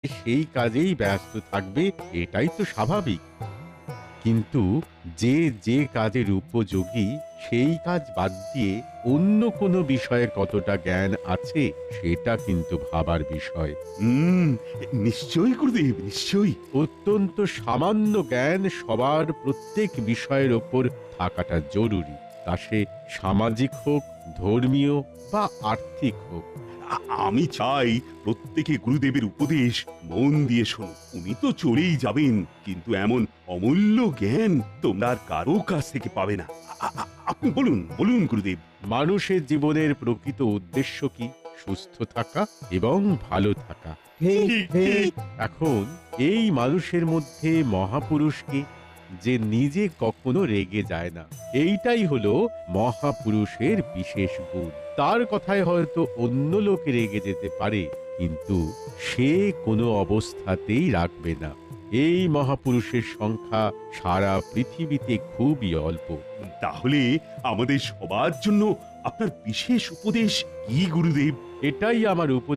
সেই কাজেই ব্যস্ত থাকবে, এটাই তো স্বাভাবিক। কিন্তু যে যে কাজের উপযোগী সেই কাজ বাদ দিয়ে অন্য কোনো বিষয়ে কতটা জ্ঞান আছে সেটা কিন্তু ভাবার বিষয়। হুম, নিশ্চয়ই গুরুদেব, নিশ্চয়ই। অত্যন্ত সামান্য জ্ঞান সবার প্রত্যেক বিষয়ের ওপর থাকাটা জরুরি, তা সে সামাজিক হোক, ধর্মীয় বা আর্থিক হোক। আমি চাই প্রত্যেকে গুরুদেবের উপদেশ মন দিয়ে শোনো। উনি তো চলেই যাবেন, কিন্তু এমন অমূল্য জ্ঞান তোমরা আর কারো কাছ থেকে পাবে না। আপনি বলুন, বলুন গুরুদেব। মানুষের জীবনের প্রকৃত উদ্দেশ্য কি? সুস্থ থাকা এবং ভালো থাকা। ঠিক ঠিক, ঠিক। ঠিক। এখন এই মানুষের মধ্যে মহাপুরুষকে, যে নিজে কখনো রেগে যায় না, এইটাই হলো মহাপুরুষের বিশেষ গুণ। তার কথায় হয়তো অন্য লোকে রেগে যেতে পারে, কিন্তু সে কোনো অবস্থাতেই রাখবে না। এই মহাপুরুষের সংখ্যা সারা পৃথিবীতে খুবই অল্প। তাহলে আমাদের সবার জন্য আপনার বিশেষ উপদেশ কি গুরুদেব? এটাই আমার